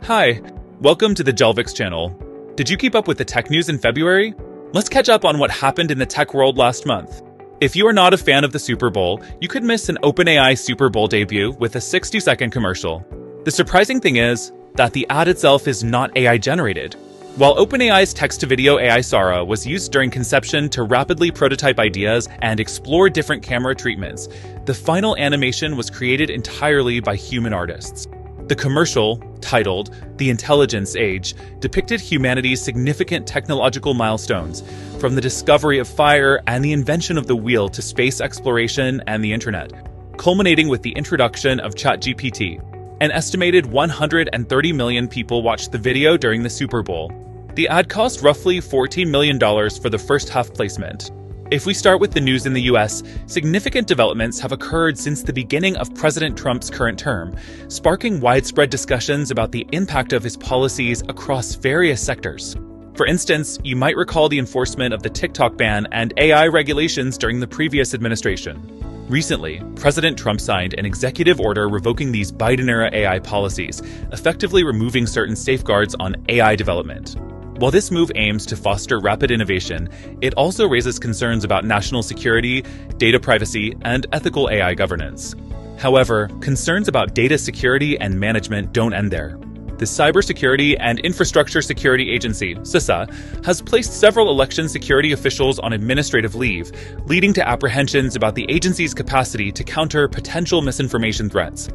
Hi, welcome to the Jelvix channel. Did you keep up with the tech news in February? Let's catch up on what happened in the tech world last month. If you are not a fan of the Super Bowl, you could miss an OpenAI Super Bowl debut with a 60-second commercial. The surprising thing is that the ad itself is not AI generated. While OpenAI's text-to-video AI Sara was used during conception to rapidly prototype ideas and explore different camera treatments, the final animation was created entirely by human artists. The commercial, titled The Intelligence Age, depicted humanity's significant technological milestones, from the discovery of fire and the invention of the wheel to space exploration and the internet, culminating with the introduction of ChatGPT. An estimated 130 million people watched the video during the Super Bowl. The ad cost roughly $14 million for the first half placement. If we start with the news in the US, significant developments have occurred since the beginning of President Trump's current term, sparking widespread discussions about the impact of his policies across various sectors. For instance, you might recall the enforcement of the TikTok ban and AI regulations during the previous administration. Recently, President Trump signed an executive order revoking these Biden-era AI policies, effectively removing certain safeguards on AI development. While this move aims to foster rapid innovation, it also raises concerns about national security, data privacy, and ethical AI governance. However, concerns about data security and management don't end there. The Cybersecurity and Infrastructure Security Agency, CISA, has placed several election security officials on administrative leave, leading to apprehensions about the agency's capacity to counter potential misinformation threats.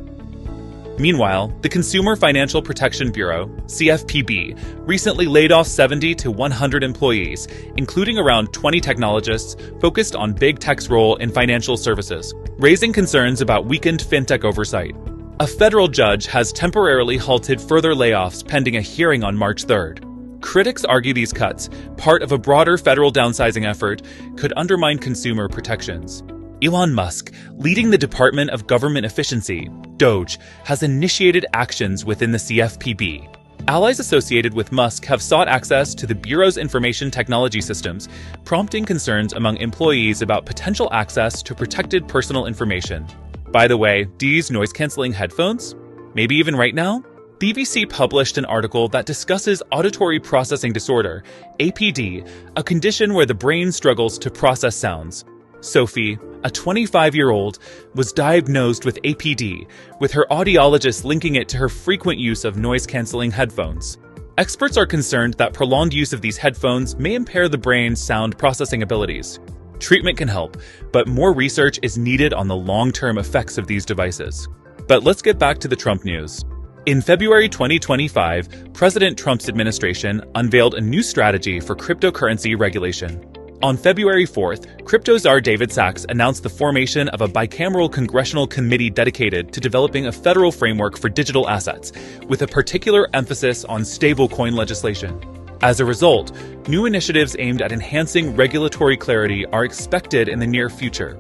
Meanwhile, the Consumer Financial Protection Bureau, CFPB, recently laid off 70 to 100 employees, including around 20 technologists focused on big tech's role in financial services, raising concerns about weakened fintech oversight. A federal judge has temporarily halted further layoffs pending a hearing on March 3rd. Critics argue these cuts, part of a broader federal downsizing effort, could undermine consumer protections. Elon Musk, leading the Department of Government Efficiency, DOGE, has initiated actions within the CFPB. Allies associated with Musk have sought access to the Bureau's information technology systems, prompting concerns among employees about potential access to protected personal information. By the way, do you use noise-canceling headphones? Maybe even right now? BBC published an article that discusses auditory processing disorder, APD, a condition where the brain struggles to process sounds. Sophie, a 25-year-old, was diagnosed with APD, with her audiologist linking it to her frequent use of noise-canceling headphones. Experts are concerned that prolonged use of these headphones may impair the brain's sound processing abilities. Treatment can help, but more research is needed on the long-term effects of these devices. But let's get back to the Trump news. In February 2025, President Trump's administration unveiled a new strategy for cryptocurrency regulation. On February 4th, crypto czar David Sacks announced the formation of a bicameral congressional committee dedicated to developing a federal framework for digital assets, with a particular emphasis on stablecoin legislation. As a result, new initiatives aimed at enhancing regulatory clarity are expected in the near future.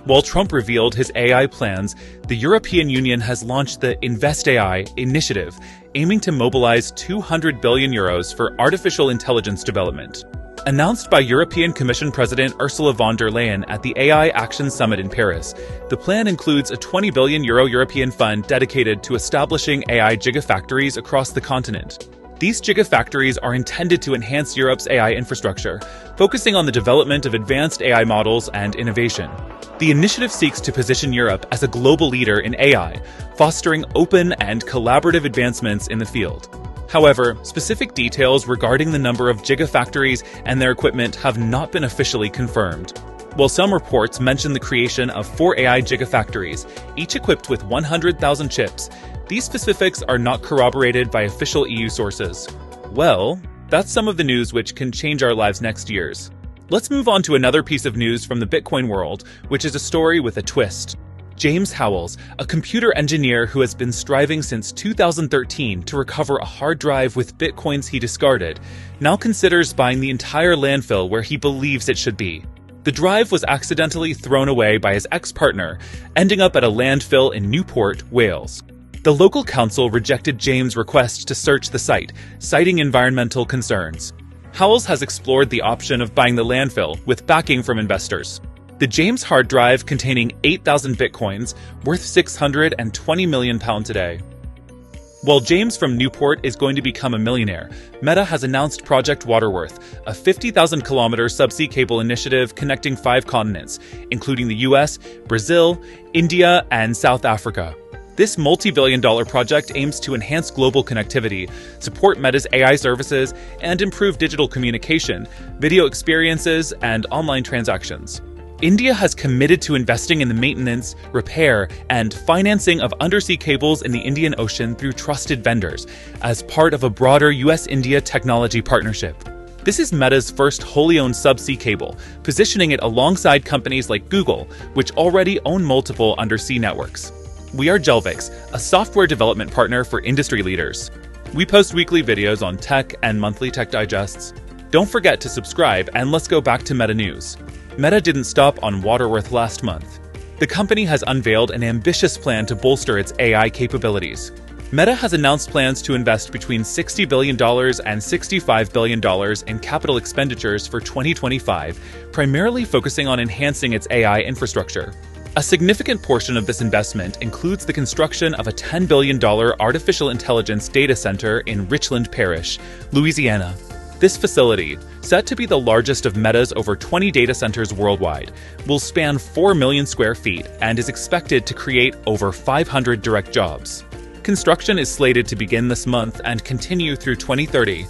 While Trump revealed his AI plans, the European Union has launched the InvestAI initiative, aiming to mobilize €200 billion for artificial intelligence development. Announced by European Commission President Ursula von der Leyen at the AI Action Summit in Paris, the plan includes a €20 billion European fund dedicated to establishing AI gigafactories across the continent. These gigafactories are intended to enhance Europe's AI infrastructure, focusing on the development of advanced AI models and innovation. The initiative seeks to position Europe as a global leader in AI, fostering open and collaborative advancements in the field. However, specific details regarding the number of gigafactories and their equipment have not been officially confirmed. While some reports mention the creation of 4 AI gigafactories, each equipped with 100,000 chips, these specifics are not corroborated by official EU sources. Well, that's some of the news which can change our lives next years. Let's move on to another piece of news from the Bitcoin world, which is a story with a twist. James Howells, a computer engineer who has been striving since 2013 to recover a hard drive with Bitcoins he discarded, now considers buying the entire landfill where he believes it should be. The drive was accidentally thrown away by his ex-partner, ending up at a landfill in Newport, Wales. The local council rejected James' request to search the site, citing environmental concerns. Howells has explored the option of buying the landfill with backing from investors. The James hard drive containing 8,000 bitcoins, worth £620 million today. While James from Newport is going to become a millionaire, Meta has announced Project Waterworth, a 50,000-kilometer subsea cable initiative connecting 5 continents, including the US, Brazil, India, and South Africa. This multi-billion-dollar project aims to enhance global connectivity, support Meta's AI services, and improve digital communication, video experiences, and online transactions. India has committed to investing in the maintenance, repair, and financing of undersea cables in the Indian Ocean through trusted vendors, as part of a broader US-India technology partnership. This is Meta's first wholly owned subsea cable, positioning it alongside companies like Google, which already own multiple undersea networks. We are Jelvix, a software development partner for industry leaders. We post weekly videos on tech and monthly tech digests. Don't forget to subscribe, and let's go back to Meta News. Meta didn't stop on Waterworth last month. The company has unveiled an ambitious plan to bolster its AI capabilities. Meta has announced plans to invest between $60 billion and $65 billion in capital expenditures for 2025, primarily focusing on enhancing its AI infrastructure. A significant portion of this investment includes the construction of a $10 billion artificial intelligence data center in Richland Parish, Louisiana. This facility, set to be the largest of Meta's over 20 data centers worldwide, will span 4 million square feet and is expected to create over 500 direct jobs. Construction is slated to begin this month and continue through 2030.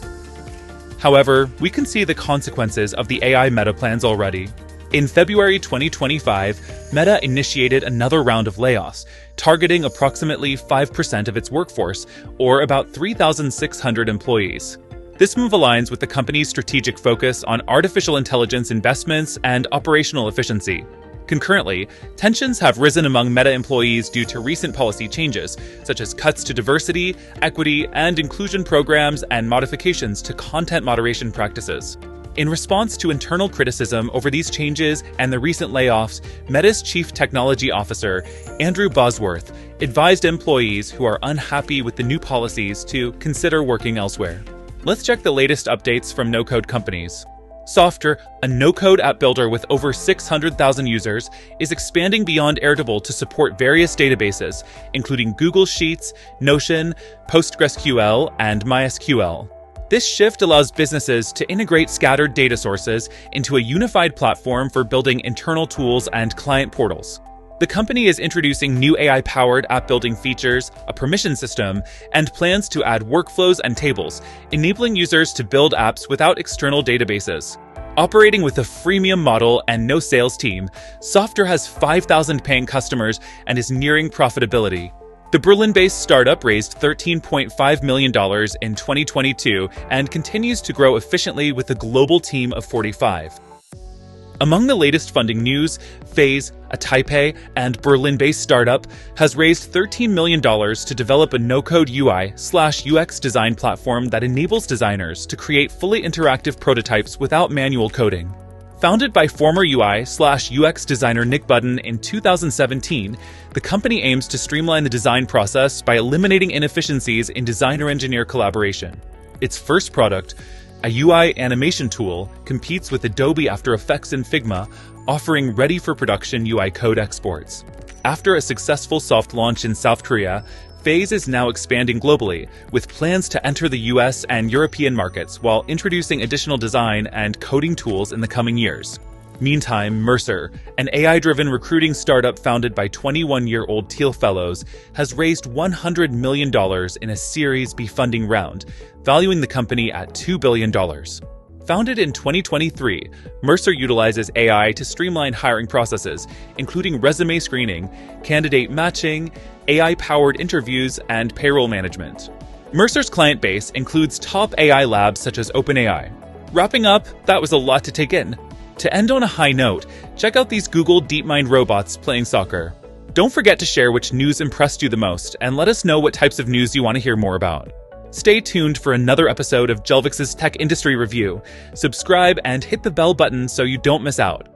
However, we can see the consequences of the AI Meta plans already. In February 2025, Meta initiated another round of layoffs, targeting approximately 5% of its workforce, or about 3,600 employees. This move aligns with the company's strategic focus on artificial intelligence investments and operational efficiency. Concurrently, tensions have risen among Meta employees due to recent policy changes, such as cuts to diversity, equity, and inclusion programs and modifications to content moderation practices. In response to internal criticism over these changes and the recent layoffs, Meta's Chief Technology Officer, Andrew Bosworth, advised employees who are unhappy with the new policies to consider working elsewhere. Let's check the latest updates from no-code companies. Softr, a no-code app builder with over 600,000 users, is expanding beyond Airtable to support various databases, including Google Sheets, Notion, PostgreSQL, and MySQL. This shift allows businesses to integrate scattered data sources into a unified platform for building internal tools and client portals. The company is introducing new AI-powered app-building features, a permission system, and plans to add workflows and tables, enabling users to build apps without external databases. Operating with a freemium model and no sales team, Softr has 5,000 paying customers and is nearing profitability. The Berlin-based startup raised $13.5 million in 2022 and continues to grow efficiently with a global team of 45. Among the latest funding news, Phase, a Taipei and Berlin-based startup, has raised $13 million to develop a no-code UI/UX design platform that enables designers to create fully interactive prototypes without manual coding. Founded by former UI/UX designer Nick Budden in 2017, the company aims to streamline the design process by eliminating inefficiencies in designer-engineer collaboration. Its first product, a UI animation tool, competes with Adobe After Effects and Figma, offering ready-for-production UI code exports. After a successful soft launch in South Korea, Phase is now expanding globally, with plans to enter the US and European markets while introducing additional design and coding tools in the coming years. Meantime, Mercor, an AI-driven recruiting startup founded by 21-year-old Teal Fellows, has raised $100 million in a Series B funding round, valuing the company at $2 billion. Founded in 2023, Mercor utilizes AI to streamline hiring processes, including resume screening, candidate matching, AI-powered interviews, and payroll management. Mercor's client base includes top AI labs such as OpenAI. Wrapping up, that was a lot to take in. To end on a high note, check out these Google DeepMind robots playing soccer. Don't forget to share which news impressed you the most, and let us know what types of news you want to hear more about. Stay tuned for another episode of Jelvix's Tech Industry Review. Subscribe and hit the bell button so you don't miss out.